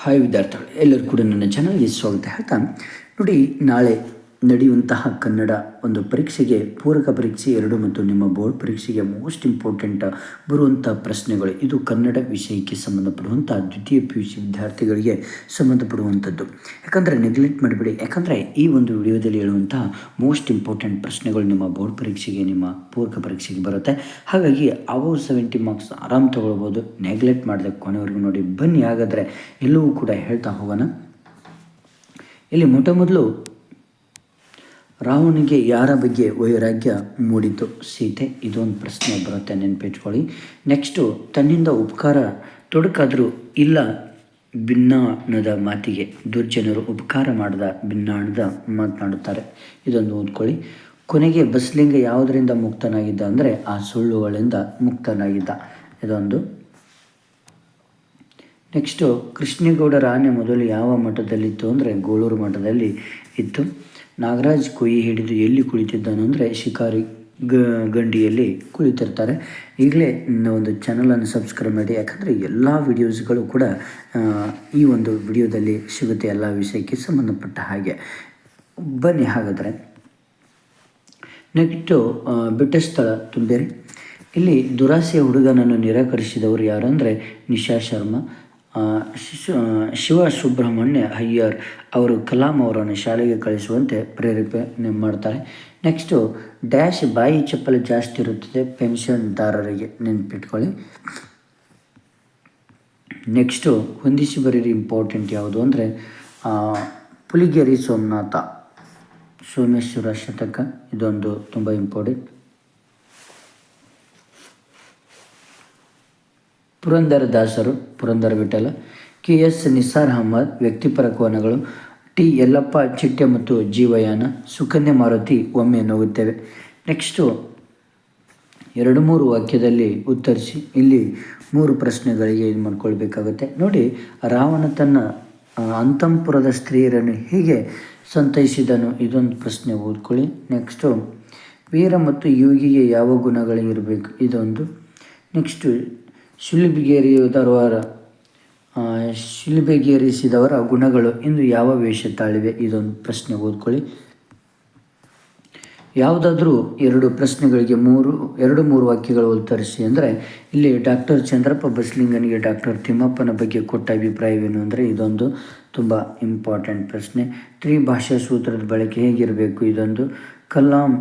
Hi ವಿದ್ಯಾರ್ಥಿಗಳು, ಎಲ್ಲರೂ ಕೂಡ ನನ್ನ ಚಾನಲ್ಗೆ ಸ್ವಾಗತ ಹೇಳ್ತಾ ನೋಡಿ, ನಾಳೆ ನಡೆಯುವಂತಹ ಕನ್ನಡ ಒಂದು ಪರೀಕ್ಷೆಗೆ ಪೂರಕ ಪರೀಕ್ಷೆ 2 ಮತ್ತು ನಿಮ್ಮ ಬೋರ್ಡ್ ಪರೀಕ್ಷೆಗೆ ಮೋಸ್ಟ್ ಇಂಪಾರ್ಟೆಂಟ್ ಬರುವಂಥ ಪ್ರಶ್ನೆಗಳು. ಇದು ಕನ್ನಡ ವಿಷಯಕ್ಕೆ ಸಂಬಂಧಪಡುವಂಥ ದ್ವಿತೀಯ PUC ವಿದ್ಯಾರ್ಥಿಗಳಿಗೆ ಸಂಬಂಧಪಡುವಂಥದ್ದು. ಯಾಕಂದರೆ ನೆಗ್ಲೆಕ್ಟ್ ಮಾಡಿಬಿಡಿ, ಯಾಕಂದರೆ ಈ ಒಂದು ವಿಡಿಯೋದಲ್ಲಿ ಹೇಳುವಂತಹ ಮೋಸ್ಟ್ ಇಂಪಾರ್ಟೆಂಟ್ ಪ್ರಶ್ನೆಗಳು ನಿಮ್ಮ ಬೋರ್ಡ್ ಪರೀಕ್ಷೆಗೆ, ನಿಮ್ಮ ಪೂರಕ ಪರೀಕ್ಷೆಗೆ ಬರುತ್ತೆ. ಹಾಗಾಗಿ ಅವು 70 ಮಾರ್ಕ್ಸ್ ಆರಾಮ್ ತೊಗೊಳ್ಬೋದು. ನೆಗ್ಲೆಕ್ಟ್ ಮಾಡಿದೆ ಕೊನೆವರೆಗೂ ನೋಡಿ. ಬನ್ನಿ ಹಾಗಾದರೆ ಎಲ್ಲವೂ ಕೂಡ ಹೇಳ್ತಾ ಹೋಗೋಣ. ಇಲ್ಲಿ ಮೊದಲು ರಾವಣನಿಗೆ ಯಾರ ಬಗ್ಗೆ ವೈರಾಗ್ಯ ಮೂಡಿತು? ಸೀತೆ. ಇದೊಂದು ಪ್ರಶ್ನೆ ಬರುತ್ತೆ, ನೆನಪಿಟ್ಕೊಳ್ಳಿ. ನೆಕ್ಸ್ಟು, ತನ್ನಿಂದ ಉಪಕಾರ ತೊಡಕಾದರೂ ಇಲ್ಲ ಭಿನ್ನಾಣದ ಮಾತಿಗೆ. ದುರ್ಜನರು ಉಪಕಾರ ಮಾಡಿದ ಭಿನ್ನಾಣದ ಮಾತನಾಡುತ್ತಾರೆ. ಇದೊಂದು ಓದ್ಕೊಳ್ಳಿ. ಕೊನೆಗೆ ಬಸಲಿಂಗ ಯಾವುದರಿಂದ ಮುಕ್ತನಾಗಿದ್ದ ಅಂದರೆ ಆ ಸುಳ್ಳುಗಳಿಂದ ಮುಕ್ತನಾಗಿದ್ದ. ಇದೊಂದು. ನೆಕ್ಸ್ಟು, ಕೃಷ್ಣೇಗೌಡರ ಆನೆ ಮೊದಲು ಯಾವ ಮಠದಲ್ಲಿತ್ತು ಅಂದರೆ ಗೋಳೂರು ಮಠದಲ್ಲಿ ಇತ್ತು. ನಾಗರಾಜ್ ಕೊಯ್ಯಿ ಹಿಡಿದು ಎಲ್ಲಿ ಕುಳಿತಿದ್ದಾನು ಅಂದರೆ ಶಿಕಾರಿ ಗಂಡಿಯಲ್ಲಿ ಕುಳಿತಿರ್ತಾರೆ. ಈಗಲೇ ಒಂದು ಚಾನಲನ್ನು ಸಬ್ಸ್ಕ್ರೈಬ್ ಮಾಡಿ, ಯಾಕಂದರೆ ಎಲ್ಲ ವಿಡಿಯೋಸ್ಗಳು ಕೂಡ ಈ ಒಂದು ವಿಡಿಯೋದಲ್ಲಿ ಸಿಗುತ್ತೆ, ಎಲ್ಲ ವಿಷಯಕ್ಕೆ ಸಂಬಂಧಪಟ್ಟ ಹಾಗೆ. ಬನ್ನಿ ಹಾಗಾದರೆ ನೆಕ್ಸ್ಟು, ಬಿಟ್ಟ ಸ್ಥಳ ತುಂಬೇರಿ. ಇಲ್ಲಿ ದುರಾಸೆಯ ಹುಡುಗನನ್ನು ನಿರಾಕರಿಸಿದವರು ಯಾರು ಅಂದರೆ ನಿಶಾ ಶರ್ಮಾ. ಶಿವ ಸುಬ್ರಹ್ಮಣ್ಯ ಅಯ್ಯರ್ ಅವರು ಕಲಾಂ ಅವರನ್ನು ಶಾಲೆಗೆ ಕಳಿಸುವಂತೆ ಪ್ರೇರೇಪಣೆ ಮಾಡ್ತಾರೆ. ನೆಕ್ಸ್ಟು, ಡ್ಯಾಶ್ ಬಾಯಿ ಚಪ್ಪಲಿ ಜಾಸ್ತಿ ಇರುತ್ತದೆ ಪೆನ್ಷನ್ದಾರರಿಗೆ. ನೆನಪಿಟ್ಕೊಳ್ಳಿ. ನೆಕ್ಸ್ಟು, ಹೊಂದಿಸಿ ಬರೀರಿ ಇಂಪಾರ್ಟೆಂಟ್ ಯಾವುದು ಅಂದರೆ ಪುಲಿಗೆರಿ ಸೋಮನಾಥ ಸೋಮೇಶ್ವರ ಶತಕ. ಇದೊಂದು ತುಂಬ ಇಂಪಾರ್ಟೆಂಟ್. ಪುರಂದರದಾಸರು ಪುರಂದರ ವಿಠಲ. KS ನಿಸಾರ್ ಅಹಮದ್ ವ್ಯಕ್ತಿಪರ ಕೋನಗಳು. T ಯಲ್ಲಪ್ಪ ಚಿಟ್ಟೆ ಮತ್ತು ಜೀವಯಾನ. ಸುಕನ್ಯಾ ಮಾರುತಿ ಒಮ್ಮೆ ನಗುತ್ತೇವೆ. ನೆಕ್ಸ್ಟು, 2-3 ವಾಕ್ಯದಲ್ಲಿ ಉತ್ತರಿಸಿ. ಇಲ್ಲಿ 3 ಪ್ರಶ್ನೆಗಳಿಗೆ ಇದು ಮಾಡ್ಕೊಳ್ಬೇಕಾಗುತ್ತೆ ನೋಡಿ. ರಾವಣ ತನ್ನ ಅಂತಃಪುರದ ಸ್ತ್ರೀಯರನ್ನು ಹೇಗೆ ಸಂತೈಸಿದನು? ಇದೊಂದು ಪ್ರಶ್ನೆ ಓದ್ಕೊಳ್ಳಿ. ನೆಕ್ಸ್ಟು, ವೀರ ಮತ್ತು ಯೋಗಿಗೆ ಯಾವ ಗುಣಗಳಿರಬೇಕು? ಇದೊಂದು. ನೆಕ್ಸ್ಟು, ಶಿಲುಬೆಗೇರಿಸಿದವರ ಗುಣಗಳು ಇಂದು ಯಾವ ವೇಷ ತಾಳಿವೆ? ಇದೊಂದು ಪ್ರಶ್ನೆ ಓದ್ಕೊಳ್ಳಿ. ಯಾವುದಾದ್ರೂ 2 ಪ್ರಶ್ನೆಗಳಿಗೆ 2-3 ವಾಕ್ಯಗಳು ಉತ್ತರಿಸಿ ಅಂದರೆ ಇಲ್ಲಿ ಡಾಕ್ಟರ್ ಚಂದ್ರಪ್ಪ ಬಸಲಿಂಗನಿಗೆ ಡಾಕ್ಟರ್ ತಿಮ್ಮಪ್ಪನ ಬಗ್ಗೆ ಕೊಟ್ಟ ಅಭಿಪ್ರಾಯವೇನು ಅಂದರೆ ಇದೊಂದು ತುಂಬ ಇಂಪಾರ್ಟೆಂಟ್ ಪ್ರಶ್ನೆ. ತ್ರಿಭಾಷಾ ಸೂತ್ರದ ಬಳಕೆ ಹೇಗಿರಬೇಕು? ಇದೊಂದು. ಕಲಾಂ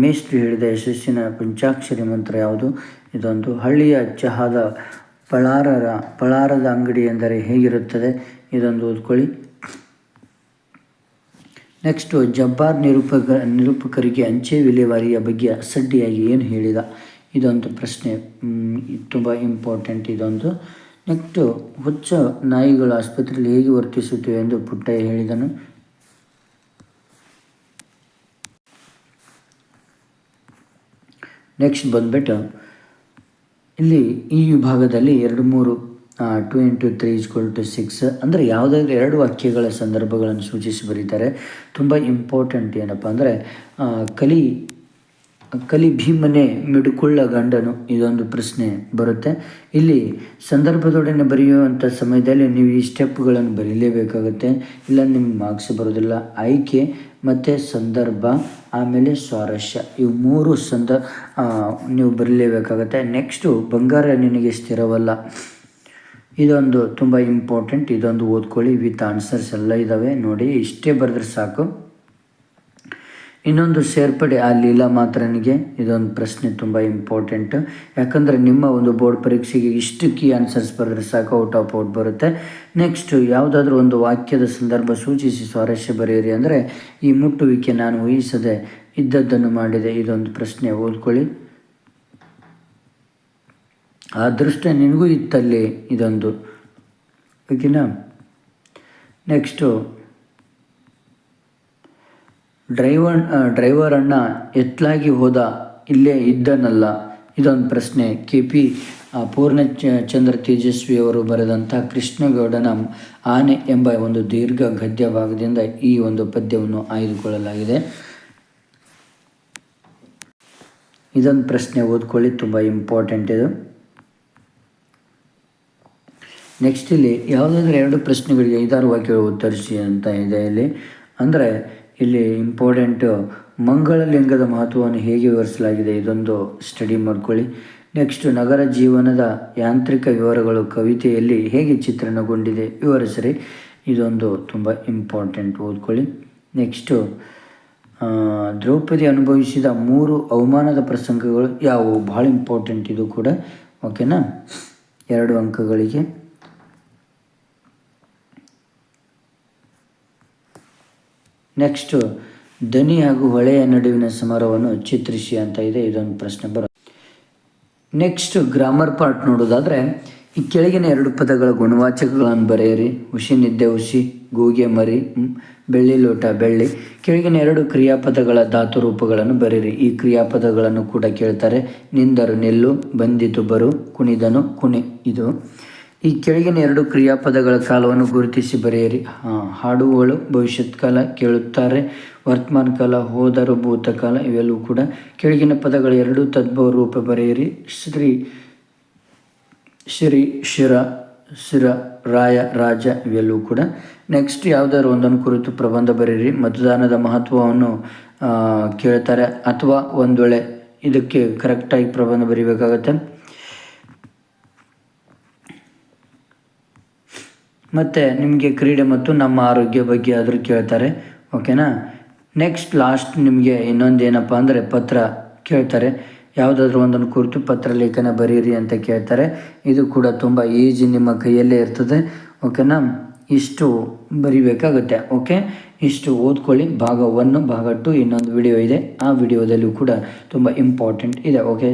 ಮೇಷ್ಟ್ರು ಹೇಳಿದ ಯಶಸ್ಸಿನ ಪಂಚಾಕ್ಷರಿ ಮಂತ್ರ ಯಾವುದು? ಇದೊಂದು. ಹಳ್ಳಿಯ ಚಹಾದ ಪಳಾರದ ಅಂಗಡಿ ಎಂದರೆ ಹೇಗಿರುತ್ತದೆ? ಇದೊಂದು ಓದ್ಕೊಳ್ಳಿ. ನೆಕ್ಸ್ಟು, ಜಬ್ಬಾರ್ ನಿರೂಪಕರಿಗೆ ಅಂಚೆ ವಿಲೇವಾರಿಯ ಬಗ್ಗೆ ಅಸಡ್ಡೆಯಾಗಿ ಏನು ಹೇಳಿದ? ಇದೊಂದು ಪ್ರಶ್ನೆ ತುಂಬ ಇಂಪಾರ್ಟೆಂಟ್. ಇದೊಂದು. ನೆಕ್ಸ್ಟು, ಹುಚ್ಚ ನಾಯಿಗಳು ಆಸ್ಪತ್ರೆಯಲ್ಲಿ ಹೇಗೆ ವರ್ತಿಸುತ್ತವೆ ಎಂದು ಪುಟ್ಟಯ್ಯ ಹೇಳಿದನು? ನೆಕ್ಸ್ಟ್ ಬಂದ್ಬಿಟ್ಟು ಇಲ್ಲಿ ಈ ವಿಭಾಗದಲ್ಲಿ 2-3 2 × 3 = 6 ಅಂದರೆ ಯಾವುದಾದ್ರೂ 2 ವಾಕ್ಯಗಳ ಸಂದರ್ಭಗಳನ್ನು ಸೂಚಿಸಿ ಬರೀತಾರೆ. ತುಂಬ ಇಂಪಾರ್ಟೆಂಟ್. ಏನಪ್ಪ ಅಂದರೆ ಕಲಿ ಭೀಮನೆ ಮಿಡುಕುಳ್ಳ ಗಂಡನು. ಇದೊಂದು ಪ್ರಶ್ನೆ ಬರುತ್ತೆ. ಇಲ್ಲಿ ಸಂದರ್ಭದೊಡನೆ ಬರೆಯುವಂಥ ಸಮಯದಲ್ಲಿ ನೀವು ಈ ಸ್ಟೆಪ್ಗಳನ್ನು ಬರೀಲೇಬೇಕಾಗುತ್ತೆ, ಇಲ್ಲ ನಿಮ್ಗೆ ಮಾರ್ಕ್ಸ್ ಬರೋದಿಲ್ಲ. ಆಯ್ಕೆ ಮತ್ತು ಸಂದರ್ಭ ಆಮೇಲೆ ಸ್ವಾರಸ್ಯ, ಇವು 3 ನೀವು ಬರೀಲೇಬೇಕಾಗತ್ತೆ. ನೆಕ್ಸ್ಟು, ಬಂಗಾರ ನಿನಗೆ ಸ್ಥಿರವಲ್ಲ. ಇದೊಂದು ತುಂಬ ಇಂಪಾರ್ಟೆಂಟ್. ಇದೊಂದು ಓದ್ಕೊಳ್ಳಿ. ವಿತ್ ಆನ್ಸರ್ಸ್ ಎಲ್ಲ ಇದ್ದಾವೆ ನೋಡಿ, ಇಷ್ಟೇ ಬರೆದ್ರೆ ಸಾಕು. ಇನ್ನೊಂದು, ಸೇರ್ಪಡೆ ಆ ಲೀಲಾ ಮಾತ್ರನಿಗೆ. ಇದೊಂದು ಪ್ರಶ್ನೆ ತುಂಬ ಇಂಪಾರ್ಟೆಂಟ್. ಯಾಕಂದರೆ ನಿಮ್ಮ ಒಂದು ಬೋರ್ಡ್ ಪರೀಕ್ಷೆಗೆ ಇಷ್ಟು ಕೀ ಆನ್ಸರ್ಸ್ ಬರೆದ್ರೆ ಸಾಕು, ಔಟ್ ಆಫ್ ಔಟ್ ಬರುತ್ತೆ. ನೆಕ್ಸ್ಟು, ಯಾವುದಾದ್ರೂ ಒಂದು ವಾಕ್ಯದ ಸಂದರ್ಭ ಸೂಚಿಸಿ ಸ್ವಾರಸ್ಯ ಬರೆಯಿರಿ ಅಂದರೆ ಈ ಮುಟ್ಟುವಿಕೆ ನಾನು ಊಹಿಸದೆ ಇದ್ದದ್ದನ್ನು ಮಾಡಿದೆ. ಇದೊಂದು ಪ್ರಶ್ನೆ ಓದ್ಕೊಳ್ಳಿ. ಆ ಅದೃಷ್ಟ ನಿನಗೂ ಇತ್ತಲ್ಲಿ. ಇದೊಂದು. ಓಕೆನಾ? ನೆಕ್ಸ್ಟು, ಡ್ರೈವರ್ ಅಣ್ಣ ಎತ್ತಲಾಗಿ ಹೋದ, ಇಲ್ಲೇ ಇದ್ದನಲ್ಲ. ಇದೊಂದು ಪ್ರಶ್ನೆ. KP ಪೂರ್ಣಚಂದ್ರ ತೇಜಸ್ವಿಯವರು ಬರೆದಂಥ ಕೃಷ್ಣೇಗೌಡನ ಆನೆ ಎಂಬ ಒಂದು ದೀರ್ಘ ಗದ್ಯ ಭಾಗದಿಂದ ಈ ಒಂದು ಪದ್ಯವನ್ನು ಆಯ್ದುಕೊಳ್ಳಲಾಗಿದೆ. ಇದೊಂದು ಪ್ರಶ್ನೆ ಓದ್ಕೊಳ್ಳಿ, ತುಂಬ ಇಂಪಾರ್ಟೆಂಟ್ ಇದು. ನೆಕ್ಸ್ಟ್ ಇಲ್ಲಿ ಯಾವುದಾದ್ರೂ 2 ಪ್ರಶ್ನೆಗಳಿಗೆ 5-6 ವಾಕ್ಯಗಳು ಉತ್ತರಿಸಿ ಅಂತ ಇದೆ ಇಲ್ಲಿ. ಅಂದರೆ ಇಲ್ಲಿ ಇಂಪಾರ್ಟೆಂಟು ಮಂಗಳಲಿಂಗದ ಮಹತ್ವವನ್ನು ಹೇಗೆ ವಿವರಿಸಲಾಗಿದೆ ಇದೊಂದು ಸ್ಟಡಿ ಮಾಡ್ಕೊಳ್ಳಿ. ನೆಕ್ಸ್ಟ್ ನಗರ ಜೀವನದ ಯಾಂತ್ರಿಕ ವಿವರಗಳು ಕವಿತೆಯಲ್ಲಿ ಹೇಗೆ ಚಿತ್ರಣಗೊಂಡಿದೆ ವಿವರಿಸಿರಿ. ಇದೊಂದು ತುಂಬ ಇಂಪಾರ್ಟೆಂಟ್, ಓದ್ಕೊಳ್ಳಿ. ನೆಕ್ಸ್ಟು ದ್ರೌಪದಿ ಅನುಭವಿಸಿದ 3 ಅವಮಾನದ ಪ್ರಸಂಗಗಳು ಯಾವುವು, ಭಾಳ ಇಂಪಾರ್ಟೆಂಟ್ ಇದು ಕೂಡ, ಓಕೆನಾ. 2 ಅಂಕಗಳಿಗೆ. ನೆಕ್ಸ್ಟು ದನಿ ಹಾಗೂ ಹೊಳೆಯ ನಡುವಿನ ಸಮರವನ್ನು ಚಿತ್ರಿಸಿ ಅಂತ ಇದೆ. ಇದೊಂದು ಪ್ರಶ್ನೆ ಬರುತ್ತೆ. ನೆಕ್ಸ್ಟ್ ಗ್ರಾಮರ್ ಪಾರ್ಟ್ ನೋಡೋದಾದರೆ ಈ ಕೆಳಗಿನ 2 ಪದಗಳ ಗುಣವಾಚಕಗಳನ್ನು ಬರೆಯಿರಿ. ಹುಸಿ ನಿದ್ದೆ ಹುಸಿ, ಗೂಗೆ ಮರಿ, ಬೆಳ್ಳಿ ಲೋಟ ಬೆಳ್ಳಿ. ಕೆಳಗಿನ 2 ಕ್ರಿಯಾಪದಗಳ ಧಾತು ರೂಪಗಳನ್ನು ಬರೆಯಿರಿ. ಈ ಕ್ರಿಯಾಪದಗಳನ್ನು ಕೂಡ ಕೇಳ್ತಾರೆ. ನಿಂದರು ನಿಲ್ಲು, ಬಂದಿತು ಬರು, ಕುಣಿದನು ಕುಣಿ. ಇದು ಈ ಕೆಳಗಿನ 2 ಕ್ರಿಯಾಪದಗಳ ಕಾಲವನ್ನು ಗುರುತಿಸಿ ಬರೆಯಿರಿ. ಹಾಡುವಳು ಭವಿಷ್ಯತ್ ಕಾಲ, ಕೇಳುತ್ತಾರೆ ವರ್ತಮಾನ ಕಾಲ, ಹೋದರು ಭೂತಕಾಲ. ಇವೆಲ್ಲವೂ ಕೂಡ ಕೆಳಗಿನ ಪದಗಳ 2 ತದ್ಭವ ರೂಪ ಬರೆಯಿರಿ. ಶ್ರೀ, ಶಿರ, ಶಿರ, ರಾಯ, ರಾಜ. ಇವೆಲ್ಲವೂ ಕೂಡ. ನೆಕ್ಸ್ಟ್ ಯಾವುದಾದ್ರು ಒಂದನ್ನು ಕುರಿತು ಪ್ರಬಂಧ ಬರೆಯಿರಿ. ಮತದಾನದ ಮಹತ್ವವನ್ನು ಕೇಳ್ತಾರೆ, ಅಥವಾ ಒಂದು ವೇಳೆ ಇದಕ್ಕೆ ಕರೆಕ್ಟಾಗಿ ಪ್ರಬಂಧ ಬರೀಬೇಕಾಗತ್ತೆ. ಮತ್ತು ನಿಮಗೆ ಕ್ರೀಡೆ ಮತ್ತು ನಮ್ಮ ಆರೋಗ್ಯ ಬಗ್ಗೆ ಆದರೂ ಕೇಳ್ತಾರೆ, ಓಕೆನಾ. ನೆಕ್ಸ್ಟ್ ಲಾಸ್ಟ್ ನಿಮಗೆ ಇನ್ನೊಂದು ಏನಪ್ಪ ಅಂದರೆ ಪತ್ರ ಕೇಳ್ತಾರೆ. ಯಾವುದಾದ್ರೂ ಒಂದನ್ನು ಕುರಿತು ಪತ್ರ ಲೇಖನ ಬರೀರಿ ಅಂತ ಕೇಳ್ತಾರೆ. ಇದು ಕೂಡ ತುಂಬ ಈಜಿ, ನಿಮ್ಮ ಕೈಯಲ್ಲೇ ಇರ್ತದೆ, ಓಕೆನಾ. ಇಷ್ಟು ಬರಿಬೇಕಾಗುತ್ತೆ, ಓಕೆ. ಇಷ್ಟು ಓದ್ಕೊಳ್ಳಿ. ಭಾಗ 1, ಭಾಗ 2 ಇನ್ನೊಂದು ವಿಡಿಯೋ ಇದೆ. ಆ ವಿಡಿಯೋದಲ್ಲೂ ಕೂಡ ತುಂಬ ಇಂಪಾರ್ಟೆಂಟ್ ಇದೆ, ಓಕೆ.